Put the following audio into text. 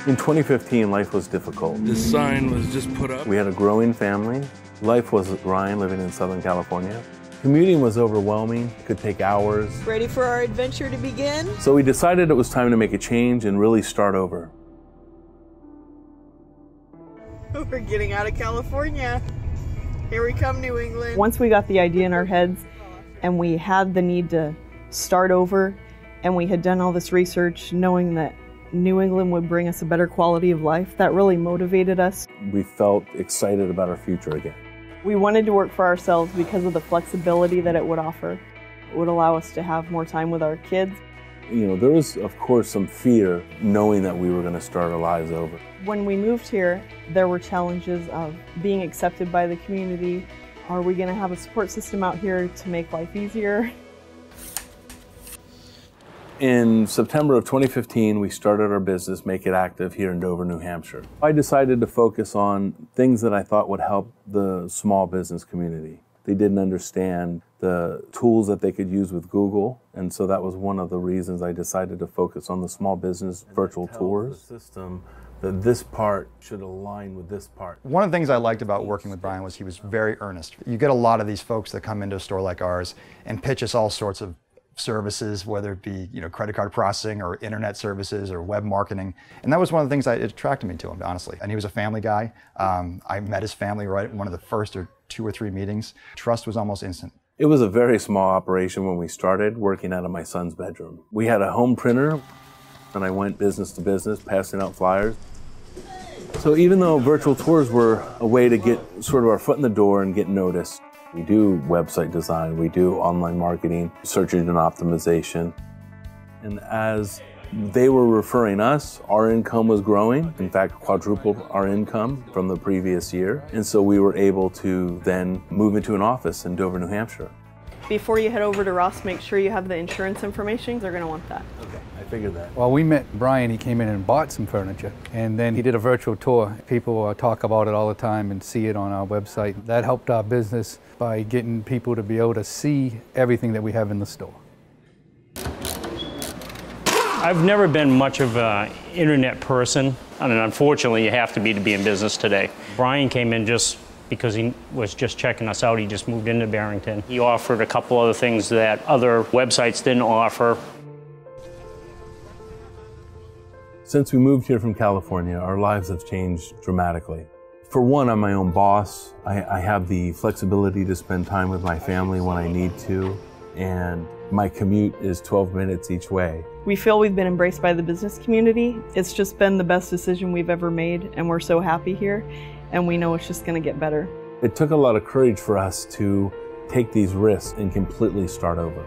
In 2015, life was difficult. This sign was just put up. We had a growing family. Life was Ryan living in Southern California. Commuting was overwhelming, could take hours. Ready for our adventure to begin? So we decided it was time to make a change and really start over. We're getting out of California. Here we come, New England. Once we got the idea in our heads and we had the need to start over and we had done all this research knowing that New England would bring us a better quality of life, that really motivated us. We felt excited about our future again. We wanted to work for ourselves because of the flexibility that it would offer. It would allow us to have more time with our kids. You know, there was, of course, some fear knowing that we were going to start our lives over. When we moved here, there were challenges of being accepted by the community. Are we going to have a support system out here to make life easier? In September of 2015, we started our business, Make It Active, here in Dover, New Hampshire. I decided to focus on things that I thought would help the small business community. They didn't understand the tools that they could use with Google, and so that was one of the reasons I decided to focus on the small business virtual tours. The system that this part should align with this part. One of the things I liked about working with Brian was he was very earnest. You get a lot of these folks that come into a store like ours and pitch us all sorts of services, whether it be credit card processing or internet services or web marketing. And that was one of the things that attracted me to him, honestly. And he was a family guy. I met his family right at one of the first or 2 or 3 meetings. Trust was almost instant. It was a very small operation when we started, working out of my son's bedroom. We had a home printer, and I went business to business, passing out flyers. So even though virtual tours were a way to get sort of our foot in the door and get noticed, we do website design, we do online marketing, search engine optimization. And as they were referring us, our income was growing. In fact, quadrupled our income from the previous year. And so we were able to then move into an office in Dover, New Hampshire. Before you head over to Ross, make sure you have the insurance information. They're going to want that. Okay, I figured that. Well, we met Brian. He came in and bought some furniture, and then he did a virtual tour. People talk about it all the time and see it on our website. That helped our business by getting people to be able to see everything that we have in the store. I've never been much of an internet person, and unfortunately you have to be in business today. Brian came in just because he was just checking us out. He just moved into Barrington. He offered a couple other things that other websites didn't offer. Since we moved here from California, our lives have changed dramatically. For one, I'm my own boss. I have the flexibility to spend time with my family when I need to, and my commute is 12 minutes each way. We feel we've been embraced by the business community. It's just been the best decision we've ever made, and we're so happy here, and we know it's just going to get better. It took a lot of courage for us to take these risks and completely start over.